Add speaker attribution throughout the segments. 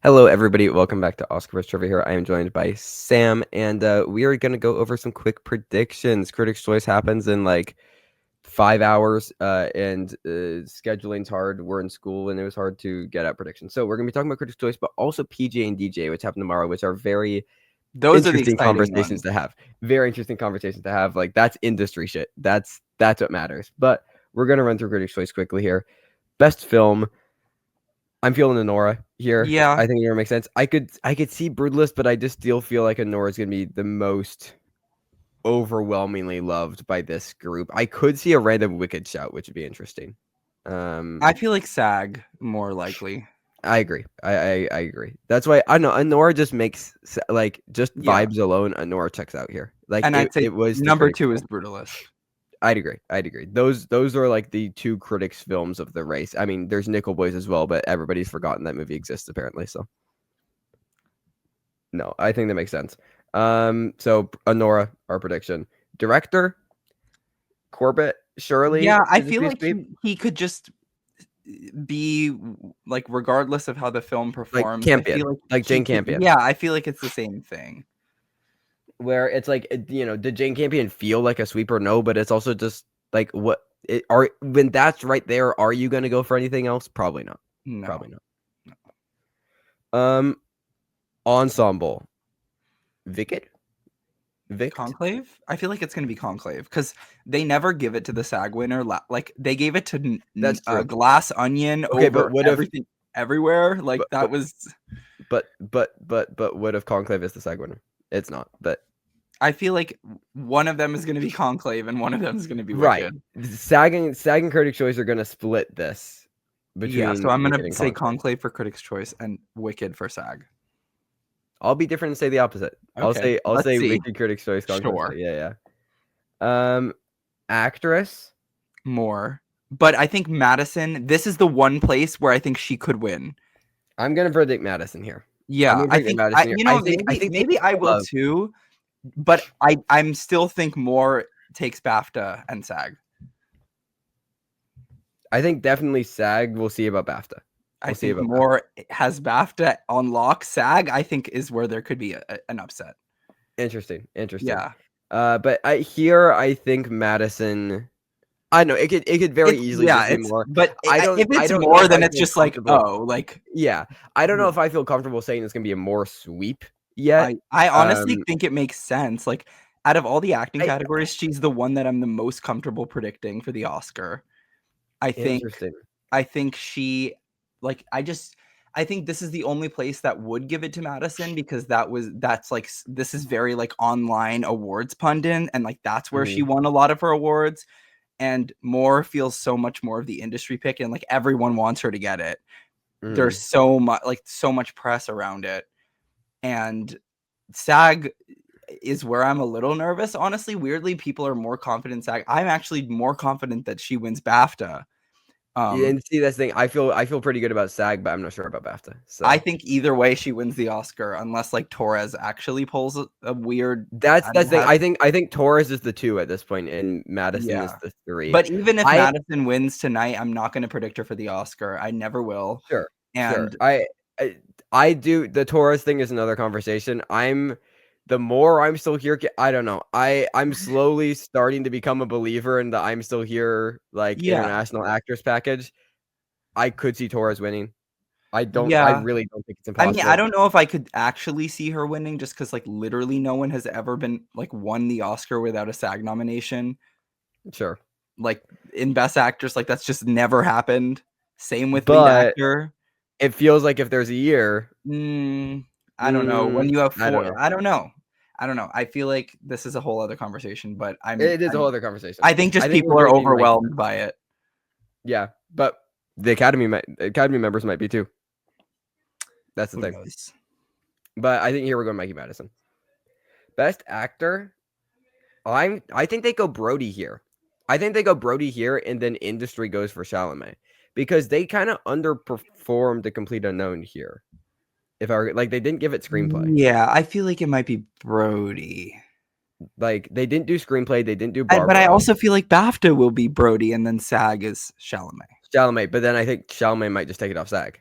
Speaker 1: Hello, everybody. Welcome back to Oscar vs. Trevor here. I am joined by Sam, and we are going to go over some quick predictions. Critics' Choice happens in like 5 hours, and scheduling's hard. We're in school, and it was hard to get out predictions. So we're going to be talking about Critics' Choice, but also PGA and DGA, which happen tomorrow, which are very
Speaker 2: Those are the
Speaker 1: interesting
Speaker 2: exciting
Speaker 1: conversations
Speaker 2: ones.
Speaker 1: to have. Very interesting conversations to have. Like, that's industry shit. That's what matters. But we're going to run through Critics' Choice quickly here. Best film. I'm feeling Anora here.
Speaker 2: Yeah,
Speaker 1: I think Anora makes sense. I could see Brutalist, but I just still feel like Anora is gonna be the most overwhelmingly loved by this group. I could see a random Wicked shout, which would be interesting.
Speaker 2: I feel like SAG more likely.
Speaker 1: I agree. I agree. That's why I know Anora just makes like just
Speaker 2: Yeah,
Speaker 1: vibes alone. Anora checks out here. Like
Speaker 2: and I'd say
Speaker 1: it was the
Speaker 2: number
Speaker 1: critics'
Speaker 2: 2 is
Speaker 1: film.
Speaker 2: Brutalist.
Speaker 1: I'd agree. Those are like the two critics' films of the race. I mean, there's Nickel Boys as well, but everybody's forgotten that movie exists apparently. So. No, I think that makes sense. So Anora, our prediction. Director, Corbett, Shirley.
Speaker 2: Yeah, I
Speaker 1: Could this
Speaker 2: feel
Speaker 1: be a
Speaker 2: like
Speaker 1: sweep?
Speaker 2: he could just be like, regardless of how the film
Speaker 1: Like
Speaker 2: performs, I
Speaker 1: Campion,
Speaker 2: feel like
Speaker 1: like
Speaker 2: he
Speaker 1: Jane
Speaker 2: could.
Speaker 1: Campion,
Speaker 2: Yeah, I feel like it's the same thing.
Speaker 1: where it's like, did Jane Campion feel like a sweeper? No, but it's also just like what it are when that's right there. Are you going to go for anything else? Probably not.
Speaker 2: No,
Speaker 1: Probably not. Um, ensemble, Vicket, Vict.
Speaker 2: Conclave. I feel like it's gonna be Conclave because they never give it to the SAG winner. Like they gave it to
Speaker 1: That's true.
Speaker 2: Glass Onion
Speaker 1: Okay, but
Speaker 2: over
Speaker 1: what if,
Speaker 2: everything, everywhere. Like
Speaker 1: but
Speaker 2: that
Speaker 1: but
Speaker 2: was.
Speaker 1: but what if Conclave is the SAG winner? It's not, but.
Speaker 2: I feel like one of them is going to be Conclave and one of them is going to be
Speaker 1: Right.
Speaker 2: Wicked.
Speaker 1: SAG and Critics' Choice are going to split this
Speaker 2: Yeah, so
Speaker 1: between
Speaker 2: I'm going
Speaker 1: Wicked
Speaker 2: to
Speaker 1: and
Speaker 2: say
Speaker 1: Conclave.
Speaker 2: Conclave for Critics' Choice and Wicked for SAG.
Speaker 1: I'll be different and say the opposite.
Speaker 2: Okay,
Speaker 1: I'll
Speaker 2: let's
Speaker 1: say
Speaker 2: see.
Speaker 1: Wicked, Critics' Choice, Conclave.
Speaker 2: Sure,
Speaker 1: Yeah. Actress.
Speaker 2: more. But I think Madison, this is the one place where I think she could win.
Speaker 1: I'm going to predict Madison here.
Speaker 2: Yeah, I think
Speaker 1: I think
Speaker 2: maybe I will
Speaker 1: love.
Speaker 2: too, but I'm still think more takes BAFTA and SAG.
Speaker 1: I think definitely SAG. We'll see about BAFTA.
Speaker 2: I think more has BAFTA on lock. SAG, I think, is where there could be an upset.
Speaker 1: Interesting.
Speaker 2: Yeah.
Speaker 1: But I think Madison. I know it could very easily just be more.
Speaker 2: But
Speaker 1: I don't.
Speaker 2: if
Speaker 1: I
Speaker 2: it's
Speaker 1: don't know
Speaker 2: more,
Speaker 1: if
Speaker 2: then
Speaker 1: I
Speaker 2: it's
Speaker 1: feel
Speaker 2: just like,
Speaker 1: comfortable.
Speaker 2: like.
Speaker 1: Yeah, I don't know if I feel comfortable saying it's gonna be a more sweep yet.
Speaker 2: I honestly think it makes sense. Like, out of all the acting
Speaker 1: I
Speaker 2: categories, she's the one that I'm the most comfortable predicting for the Oscar. I think
Speaker 1: Interesting.
Speaker 2: she, like, I think this is the only place that would give it to Madison because that's like, this is very like online awards pundit, and like that's where she won a lot of her awards. And Moore feels so much more of the industry pick, and like everyone wants her to get it. There's so much press around it, and SAG is where I'm a little nervous. Honestly, weirdly, people are more confident in SAG. I'm actually more confident that she wins BAFTA.
Speaker 1: And see, that's the thing. I feel pretty good about SAG, but I'm not sure about BAFTA. So
Speaker 2: I think either way she wins the Oscar, unless like Torres actually pulls a weird.
Speaker 1: that's the thing. I think Torres is the 2 at this point, and Madison is the 3.
Speaker 2: But even if Madison wins tonight, I'm not going to predict her for the Oscar. I never will.
Speaker 1: Sure.
Speaker 2: And
Speaker 1: I do. The Torres thing is another conversation. The more I'm still here, I don't know. I'm slowly starting to become a believer in the I'm still here like international actors package. I could see Torres winning. I really don't think it's impossible.
Speaker 2: I mean, I don't know if I could actually see her winning just because like literally no one has ever been like won the Oscar without a SAG nomination.
Speaker 1: Sure.
Speaker 2: Like in Best Actress, like that's just never happened. Same with lead actor.
Speaker 1: It feels like if there's a year.
Speaker 2: I don't know. When you have 4, I don't know. I feel like this is a whole other conversation, but
Speaker 1: It is a whole other conversation.
Speaker 2: I think just people are overwhelmed by it.
Speaker 1: Yeah, but the Academy members might be too. That's the thing. But I think here we're going Mikey Madison. Best actor. I think they go Brody here. And then industry goes for Chalamet because they kind of underperformed The Complete Unknown here. If I like, they didn't give it screenplay.
Speaker 2: Yeah, I feel like it might be Brody.
Speaker 1: Like they didn't do screenplay, they didn't do Barbara.
Speaker 2: But I also feel like BAFTA will be Brody, and then SAG is Chalamet.
Speaker 1: But then I think Chalamet might just take it off SAG.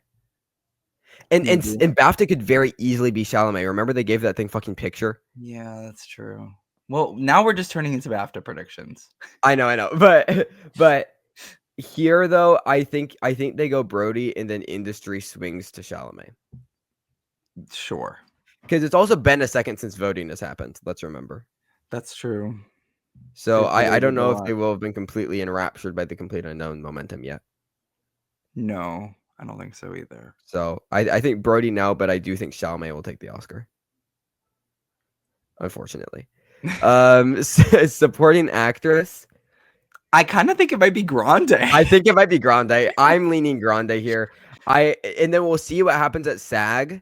Speaker 1: And BAFTA could very easily be Chalamet. Remember they gave that thing fucking picture?
Speaker 2: Yeah, that's true. Well, now we're just turning into BAFTA predictions.
Speaker 1: I know. But here though, I think they go Brody and then industry swings to Chalamet.
Speaker 2: Sure.
Speaker 1: Because it's also been a second since voting has happened. Let's remember.
Speaker 2: That's true.
Speaker 1: So I don't know if they will have been completely enraptured by the complete unknown momentum yet.
Speaker 2: No, I don't think so either.
Speaker 1: So I think Brody now, but I do think Chalamet will take the Oscar. Unfortunately. Supporting actress.
Speaker 2: I kind of think it might be Grande.
Speaker 1: I think it might be Grande. I'm leaning Grande here. And then we'll see what happens at SAG.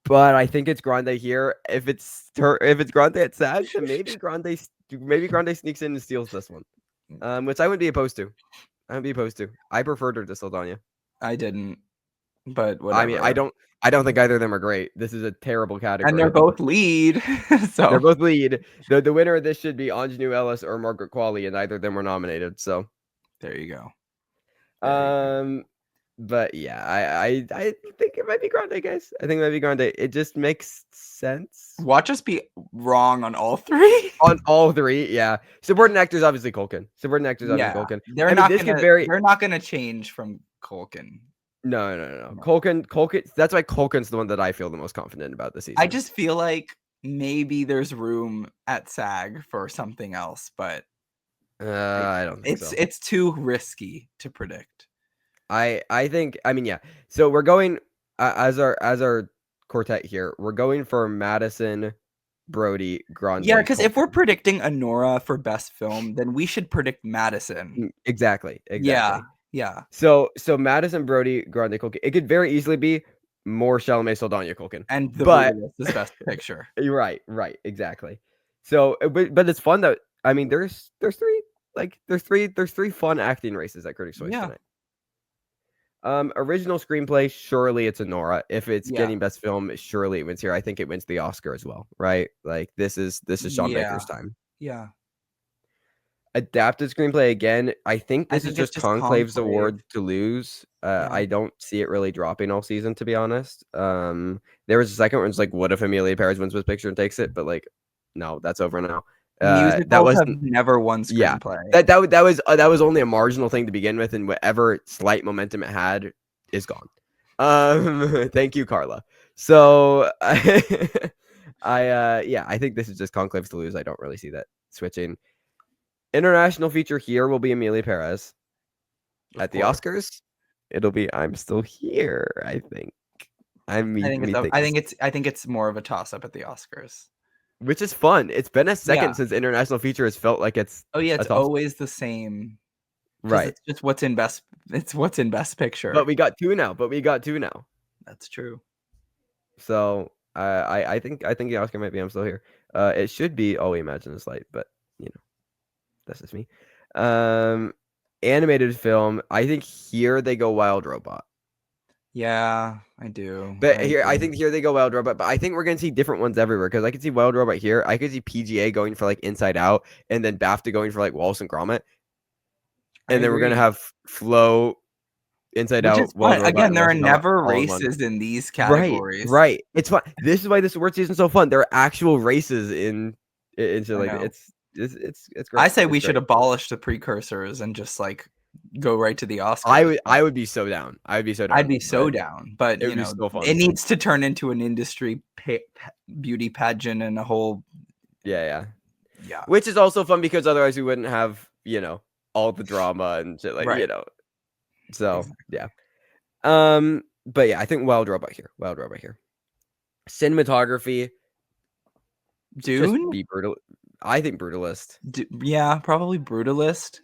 Speaker 1: But I think it's Grande here. If it's Grande at SAG, then maybe Grande sneaks in and steals this one. Which I wouldn't be opposed to. I preferred her to Saldana.
Speaker 2: I didn't, but whatever.
Speaker 1: I mean, I don't think either of them are great. This is a terrible category.
Speaker 2: And they're both lead. So
Speaker 1: they're both lead. The winner of this should be Ingenue Ellis or Margaret Qualley, and neither of them were nominated. So
Speaker 2: there you go.
Speaker 1: But yeah, I think it might be Grande, guys. I think it might be Grande. It just makes sense.
Speaker 2: Watch us be wrong on all three.
Speaker 1: On all three, yeah. Supporting actors, obviously Culkin. Culkin.
Speaker 2: They're not gonna change from Culkin.
Speaker 1: No. Culkin. That's why Culkin's the one that I feel the most confident about this season.
Speaker 2: I just feel like maybe there's room at SAG for something else, but
Speaker 1: I don't think so.
Speaker 2: It's too risky to predict.
Speaker 1: I think. I mean, yeah. So we're going as our quartet here. We're going for Madison, Brody, Grande.
Speaker 2: Yeah, because if we're predicting Anora for best film, then we should predict Madison.
Speaker 1: Exactly.
Speaker 2: Yeah.
Speaker 1: So Madison, Brody, Grande, Culkin. It could very easily be more Chalamet, Saldana, Culkin.
Speaker 2: And the Brutalist is best picture.
Speaker 1: Right. Exactly. So, but it's fun that there's three fun acting races at Critics' Choice tonight. Original screenplay, surely it's Anora. If it's getting best film, surely it wins here. I think it wins the Oscar as well, right? Like this is Sean Baker's time.
Speaker 2: Yeah.
Speaker 1: Adapted screenplay again. I think this is just Conclave's award to lose. I don't see it really dropping all season, to be honest. There was a second one, it's like, what if Emilia Perez wins Best Picture and takes it? But like, no, that's over now.
Speaker 2: Musicals have never won screenplay.
Speaker 1: Yeah, that was only a marginal thing to begin with, and whatever slight momentum it had is gone. Thank you, Carla. So I think this is just Conclave's to lose. I don't really see that switching. International feature here will be Emilia Perez. At the Oscars, it'll be I'm Still Here. I think. I
Speaker 2: think it's more of a toss up at the Oscars.
Speaker 1: Which is fun. It's been a second since international feature has felt like it's.
Speaker 2: Oh yeah, it's always the same.
Speaker 1: Right.
Speaker 2: It's just what's in best. It's what's in best picture.
Speaker 1: But we got two now.
Speaker 2: That's true.
Speaker 1: So I think the Oscar might be I'm Still Here. It should be All We Imagine Is Light, but that's just me. Animated film. I think here they go Wild Robot.
Speaker 2: Yeah, I do.
Speaker 1: But I think here they go Wild Robot, but I think we're gonna see different ones everywhere because I could see Wild Robot here. I could see PGA going for like Inside Out, and then BAFTA going for like Wallace and Gromit, and then we're gonna have Flow, Inside Out.
Speaker 2: Wild Again, there are never races in these categories.
Speaker 1: Right. It's fun. This is why this award season is so fun. there are actual races into like it's great.
Speaker 2: I say we should abolish the precursors and just like go right to the Oscars.
Speaker 1: I would be so down. I'd be so down.
Speaker 2: But it needs to turn into an industry beauty pageant and a whole.
Speaker 1: Yeah. Which is also fun because otherwise we wouldn't have all the drama and shit like So exactly. Yeah. But yeah, I think Wild Robot here. Cinematography.
Speaker 2: Dune.
Speaker 1: Be brutal. I think Brutalist.
Speaker 2: Probably Brutalist.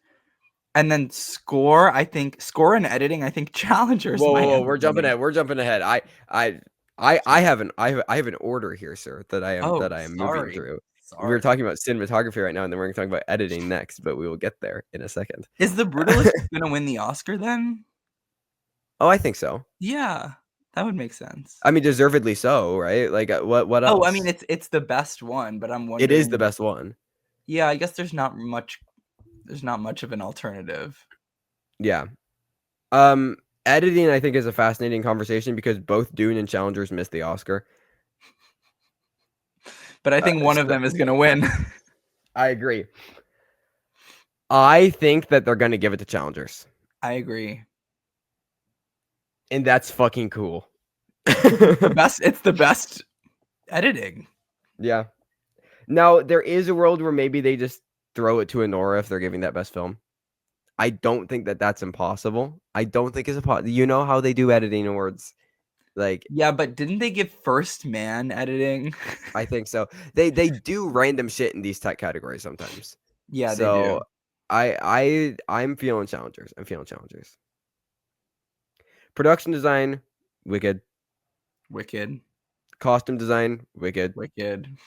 Speaker 2: And then score and editing. I think Challengers.
Speaker 1: Whoa! We're jumping ahead. I have an order here, sir, that I am moving through. Sorry. We're talking about cinematography right now, and then we're going to talk about editing next. But we will get there in a second.
Speaker 2: Is the Brutalist going to win the Oscar then?
Speaker 1: Oh, I think so.
Speaker 2: Yeah, that would make sense.
Speaker 1: I mean, deservedly so, right? Like, what else?
Speaker 2: Oh, I mean, it's the best one, but I'm wondering.
Speaker 1: It is the best one.
Speaker 2: Yeah, I guess there's not much of an alternative.
Speaker 1: Yeah. editing, I think, is a fascinating conversation because both Dune and Challengers missed the Oscar.
Speaker 2: But I think one of them is going to win.
Speaker 1: I agree. I think that they're going to give it to Challengers.
Speaker 2: I agree.
Speaker 1: And that's fucking cool.
Speaker 2: It's the best editing.
Speaker 1: Yeah. Now, there is a world where maybe they just throw it to Anora if they're giving that best film. I don't think that that's impossible. I don't think it's impossible. You know how they do editing awards. Like,
Speaker 2: yeah, but didn't they give First Man editing?
Speaker 1: I think so. They do random shit in these tech categories sometimes.
Speaker 2: Yeah,
Speaker 1: so
Speaker 2: they do.
Speaker 1: I'm feeling Challengers. Production design, wicked. Costume design, wicked.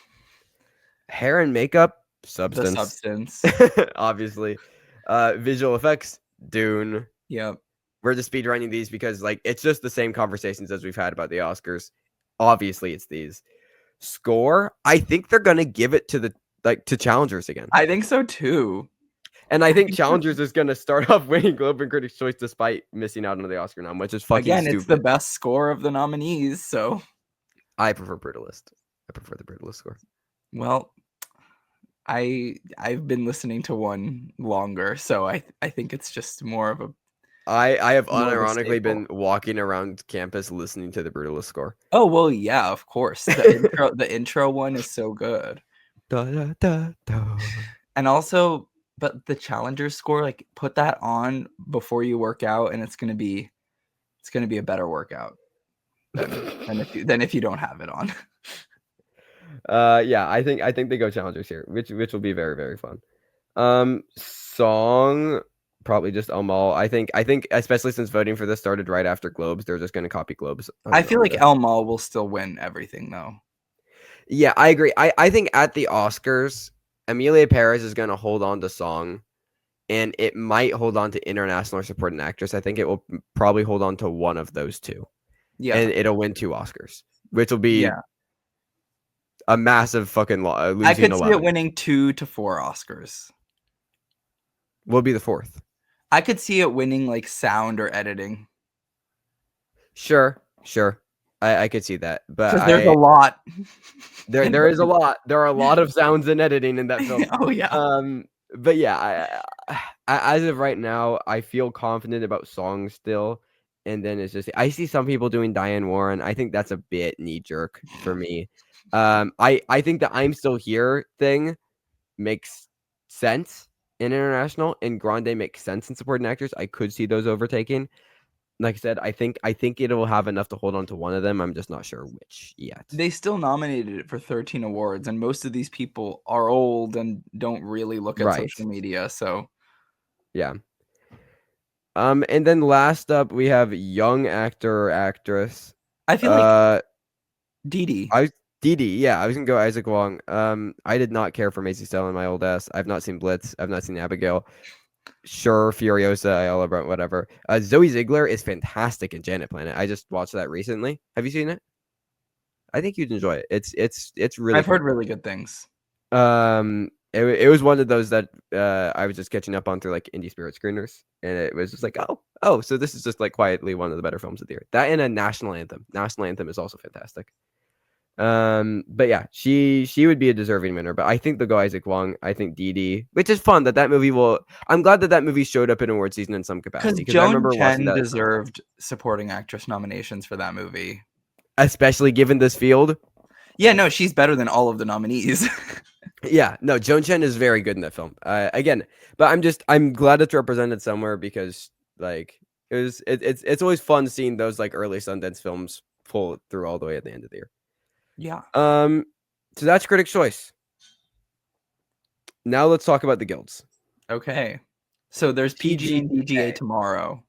Speaker 1: Hair and makeup, substance.
Speaker 2: The substance.
Speaker 1: Obviously. Visual effects, Dune.
Speaker 2: Yep.
Speaker 1: We're just speedrunning these because like it's just the same conversations as we've had about the Oscars. Obviously, it's these. Score, I think they're gonna give it to Challengers again.
Speaker 2: I think so too.
Speaker 1: And I think Challengers is gonna start off winning Globe and Critics' Choice despite missing out on the Oscar nom, which is fucking stupid.
Speaker 2: It's the best score of the nominees, so
Speaker 1: I prefer Brutalist. I prefer the Brutalist score.
Speaker 2: Well, I've been listening to one longer, so I think it's just more of a.
Speaker 1: I have unironically been walking around campus listening to the Brutalist score.
Speaker 2: Oh well, yeah, of course. The intro one is so good.
Speaker 1: Da, da, da, da.
Speaker 2: And also, but the Challenger score, like put that on before you work out, and it's gonna be a better workout than if you don't have it on.
Speaker 1: Yeah, I think they go Challengers here, which will be very, very fun. Song, probably just Amal. I think especially since voting for this started right after Globes, they're just going to copy Globes.
Speaker 2: I feel like El Mal will still win everything though.
Speaker 1: Yeah, I agree. I think at the Oscars, Emilia Perez is going to hold on to song, and it might hold on to international or supporting actress. I think it will probably hold on to one of those two. Yeah, and it'll win 2 Oscars, which will be a massive fucking losing.
Speaker 2: I could see it winning 2 to 4 Oscars.
Speaker 1: Will be the 4th.
Speaker 2: I could see it winning like sound or editing.
Speaker 1: Sure. I could see that, but
Speaker 2: there's a lot.
Speaker 1: There is a lot. There are a lot of sounds and editing in that film.
Speaker 2: Oh yeah.
Speaker 1: But yeah, I as of right now, I feel confident about songs still. And then it's just I see some people doing Diane Warren. I think that's a bit knee jerk for me. I think the I'm Still Here thing makes sense in international, and Grande makes sense in supporting actors. I could see those overtaking. Like I said, I think it will have enough to hold on to one of them. I'm just not sure which yet.
Speaker 2: They still nominated it for 13 awards, and most of these people are old and don't really look at social media. So,
Speaker 1: yeah. And then last up, we have young actor or actress.
Speaker 2: I feel like Didi.
Speaker 1: Yeah, I was gonna go Isaac Wong. I did not care for Macy Stella in my old ass. I've not seen Blitz. I've not seen Abigail. Sure, Furiosa, Ayala Brown, whatever. Zoe Ziegler is fantastic in Janet Planet. I just watched that recently. Have you seen it? I think you'd enjoy it. It's really.
Speaker 2: I've heard really good things.
Speaker 1: It was one of those that I was just catching up on through like Indie Spirit screeners, and it was just like, oh, so this is just like quietly one of the better films of the year. That and a National Anthem. National Anthem is also fantastic. But yeah, she would be a deserving winner, but I think they'll go Isaac Wong. I think Didi, which is fun that movie will. I'm glad that movie showed up in award season in some capacity
Speaker 2: because I remember watching that. Deserved supporting actress nominations for that movie,
Speaker 1: especially given this field.
Speaker 2: Yeah, no, she's better than all of the nominees.
Speaker 1: Yeah, no, Joan Chen is very good in that film. Again, but I'm glad it's represented somewhere because like it's always fun seeing those like early Sundance films pull through all the way at the end of the year.
Speaker 2: Yeah.
Speaker 1: So that's Critics' Choice. Now let's talk about the guilds.
Speaker 2: Okay. So there's PG and DGA tomorrow.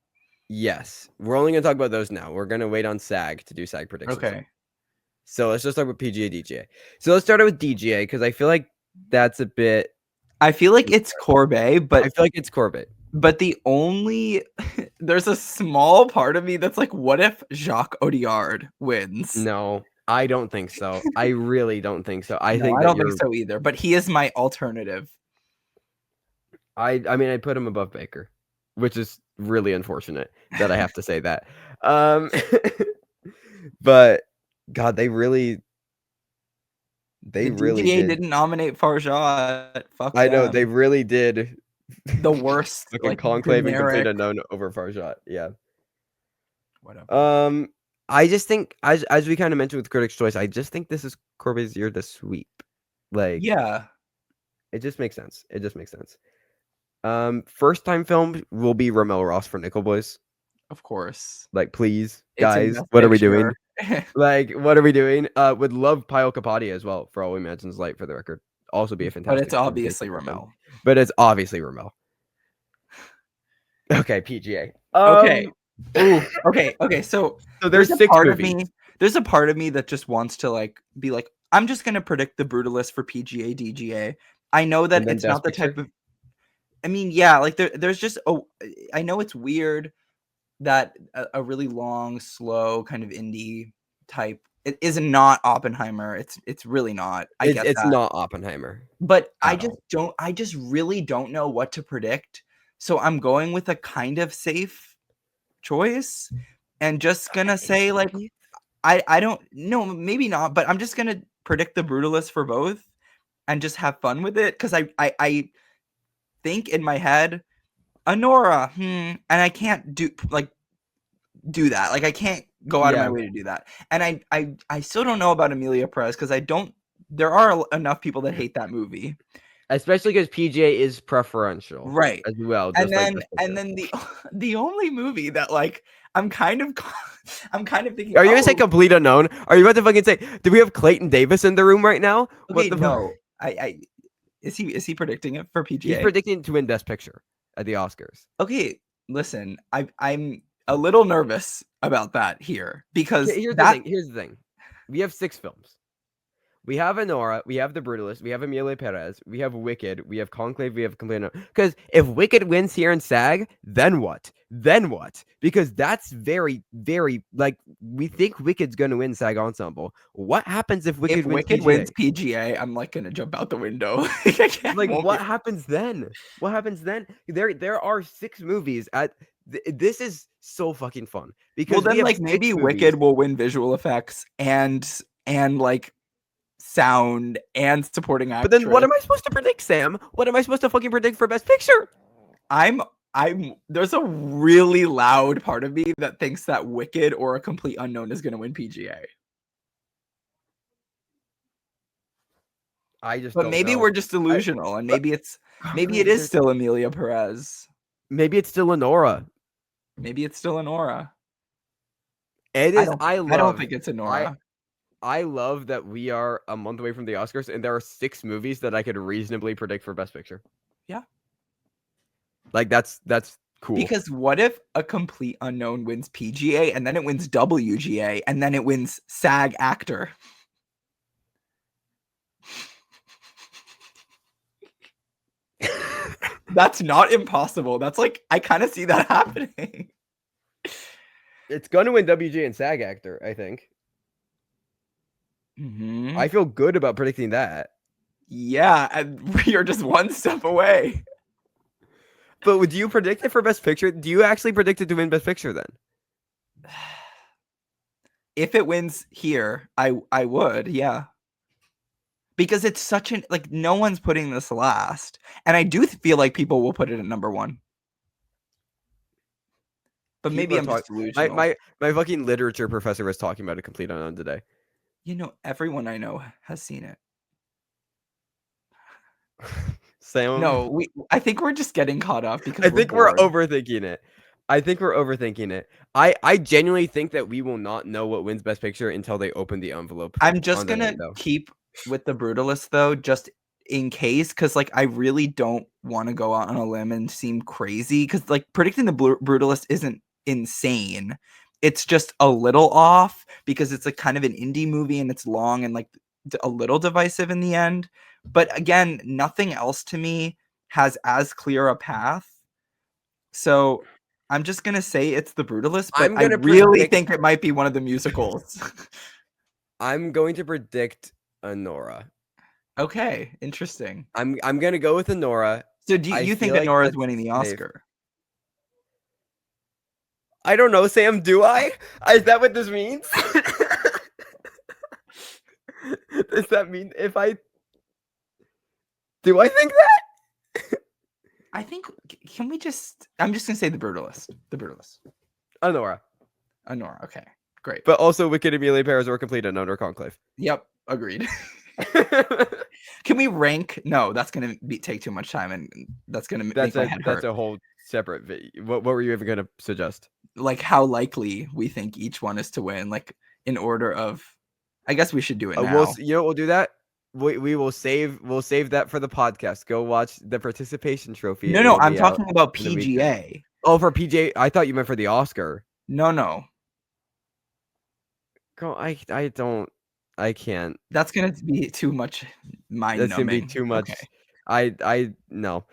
Speaker 1: Yes. We're only going to talk about those now. We're going to wait on SAG to do SAG predictions.
Speaker 2: Okay.
Speaker 1: So let's just start with PGA DGA. So let's start out with DGA because I feel like that's a bit.
Speaker 2: I feel like it's Corbet, but
Speaker 1: I feel like it's Corbet.
Speaker 2: But there's a small part of me that's like, what if Jacques Audiard wins?
Speaker 1: No, I don't think so. I really don't think so. I don't
Speaker 2: think so either. But he is my alternative.
Speaker 1: I mean, I'd put him above Baker. which is really unfortunate that I have to say that. But God, they really
Speaker 2: DGA
Speaker 1: did.
Speaker 2: didn't nominate Farshad. Fuck
Speaker 1: I know
Speaker 2: them.
Speaker 1: they really did.
Speaker 2: The worst,
Speaker 1: Fucking
Speaker 2: like
Speaker 1: Conclave and Complete
Speaker 2: generic.
Speaker 1: Unknown over Farshad. Yeah.
Speaker 2: Whatever.
Speaker 1: I just think as we kind of mentioned with Critics' Choice, I just think this is Corbet's year to sweep. Like,
Speaker 2: Yeah,
Speaker 1: it just makes sense. It just makes sense. First time film will be Ramel Ross for Nickel Boys.
Speaker 2: of course.
Speaker 1: Like, please,
Speaker 2: It's in
Speaker 1: guys,
Speaker 2: Best
Speaker 1: what are we doing?
Speaker 2: Picture.
Speaker 1: Like, what are we doing? Would love Pyle Capote as well, for All We Imagine's Light, for the record. Also be a
Speaker 2: But
Speaker 1: fantastic.
Speaker 2: it's obviously Ramel.
Speaker 1: But it's obviously Ramel. Okay, PGA.
Speaker 2: Okay. Ooh. Okay. So
Speaker 1: there's
Speaker 2: a
Speaker 1: 6
Speaker 2: part
Speaker 1: movies.
Speaker 2: of me. There's a part of me that just wants to like be like, I'm just gonna predict the Brutalist for PGA DGA. I know that it's not the type of. I mean, yeah, like there's just I know it's weird that a really long, slow kind of indie type. It is not Oppenheimer. It's really not. I get
Speaker 1: It's
Speaker 2: that.
Speaker 1: not Oppenheimer.
Speaker 2: But I just really don't know what to predict. So I'm going with a kind of safe choice and just gonna say like I don't know, maybe not, but I'm just gonna predict the Brutalist for both and just have fun with it because I think in my head Anora, and I can't do that. Like I can't go out of my way to do that. And I still don't know about Emilia Perez because there are enough people that hate that movie.
Speaker 1: Especially because PGA is preferential,
Speaker 2: right?
Speaker 1: As well,
Speaker 2: And then the only movie that like I'm kind of thinking.
Speaker 1: Are you gonna say Complete Unknown? Are you about to fucking say? Do we have Clayton Davis in the room right now?
Speaker 2: Okay, no. Is he predicting it for PGA?
Speaker 1: He's predicting to win Best Picture at the Oscars.
Speaker 2: Okay, listen, I'm a little nervous about that here because
Speaker 1: here's the thing. We have 6 films. We have Anora, we have The Brutalist, we have Emilia Perez, we have Wicked, we have Conclave, we have Complete Unknown. Because if Wicked wins here in SAG, then what? Because that's very, very like we think Wicked's gonna win SAG Ensemble. What happens if Wicked wins
Speaker 2: PGA? I'm like gonna jump out the window.
Speaker 1: What happens then? There are 6 movies at. This is so fucking fun because
Speaker 2: then like maybe Wicked will win visual effects and like sound and supporting actress.
Speaker 1: But then what am I supposed to predict, Sam? What am I supposed to fucking predict for Best Picture?
Speaker 2: There's a really loud part of me that thinks that Wicked or A Complete Unknown is going to win PGA. But maybe we're just delusional, and maybe it is still Emilia Perez.
Speaker 1: Maybe it's still Anora. It is. I
Speaker 2: don't think it's Anora.
Speaker 1: I love that we are a month away from the Oscars, and there are 6 movies that I could reasonably predict for Best Picture.
Speaker 2: Yeah,
Speaker 1: like that's cool.
Speaker 2: Because what if A Complete Unknown wins PGA, and then it wins WGA, and then it wins SAG Actor? That's not impossible. That's like I kind of see that happening.
Speaker 1: It's gonna win WGA and SAG Actor, I think.
Speaker 2: Mm-hmm.
Speaker 1: I feel good about predicting that.
Speaker 2: Yeah, and we are just one step away.
Speaker 1: But would you predict it for Best Picture? Do you actually predict it to win Best Picture then?
Speaker 2: If it wins here, I would, yeah. Because it's such an like no one's putting this last, and I do feel like people will put it at number 1. But maybe I'm just delusional.
Speaker 1: My fucking literature professor was talking about A Complete Unknown today.
Speaker 2: You know, everyone I know has seen it.
Speaker 1: Sam?
Speaker 2: No, I think we're just getting caught up because
Speaker 1: I think we're overthinking it. I genuinely think that we will not know what wins Best Picture until they open the envelope.
Speaker 2: I'm just gonna keep with the Brutalist though, just in case, because like I really don't want to go out on a limb and seem crazy, because like predicting the Brutalist isn't insane. It's just a little off because it's like kind of an indie movie and it's long and like a little divisive in the end. But again, nothing else to me has as clear a path. So I'm just gonna say it's the Brutalist, but I really think it might be one of the musicals.
Speaker 1: I'm going to predict Anora.
Speaker 2: Okay, interesting.
Speaker 1: I'm gonna go with Anora.
Speaker 2: So do you think Anora is winning the Oscar?
Speaker 1: I don't know, Sam. Do I? Is that what this means? Does that mean if I? Do I think that?
Speaker 2: I think. Can we just? I'm just gonna say the brutalist. The brutalist.
Speaker 1: Anora.
Speaker 2: Anora. Okay. Great.
Speaker 1: But also, Wicked Amelia pairs were complete and under conclave.
Speaker 2: Yep. Agreed. Can we rank? No, that's gonna take too much time, and that's gonna make my head hurt.
Speaker 1: That's a whole separate video. What were you even gonna suggest?
Speaker 2: Like how likely we think each one is to win, like in order of. I guess we should do it now.
Speaker 1: We'll do that. We will save that for the podcast. Go watch the participation trophy.
Speaker 2: No, I'm talking about PGA.
Speaker 1: Oh, for PGA, I thought you meant for the Oscar.
Speaker 2: No.
Speaker 1: Go, I can't.
Speaker 2: That's gonna be too much mind-numbing.
Speaker 1: That's gonna be too much. Okay. No.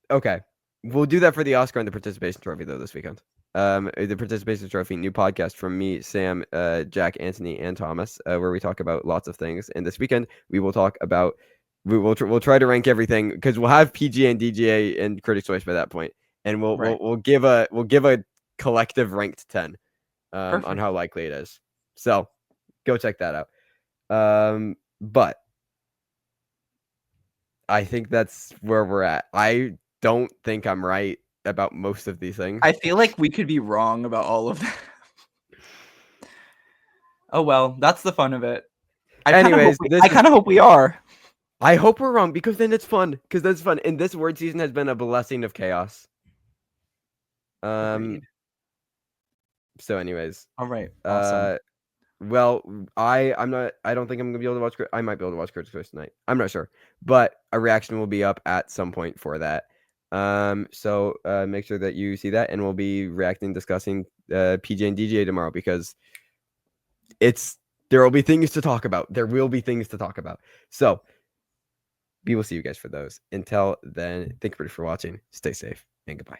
Speaker 1: Okay, we'll do that for the Oscar and the participation trophy though this weekend. The participation trophy, new podcast from me, Sam, Jack, Anthony, and Thomas, where we talk about lots of things. And this weekend we will talk about. We'll try to rank everything because we'll have PGA and DGA and Critics' Choice by that point, and we'll give a collective ranked 10 on how likely it is. So go check that out. But I think that's where we're at. I don't think I'm right about most of these things.
Speaker 2: I feel like we could be wrong about all of them. Oh well, that's the fun of it. I kind of hope we are.
Speaker 1: I hope we're wrong because then it's fun. Because that's fun. And this word season has been a blessing of chaos.
Speaker 2: Agreed.
Speaker 1: So anyways.
Speaker 2: All right. Awesome.
Speaker 1: Well, I don't think I'm gonna be able to watch. I might be able to watch Critics' Choice tonight. I'm not sure, but a reaction will be up at some point for that. So make sure that you see that, and we'll be reacting, discussing PJ and DGA tomorrow because there will be things to talk about. There will be things to talk about. So we will see you guys for those. Until then, thank you for watching. Stay safe and goodbye.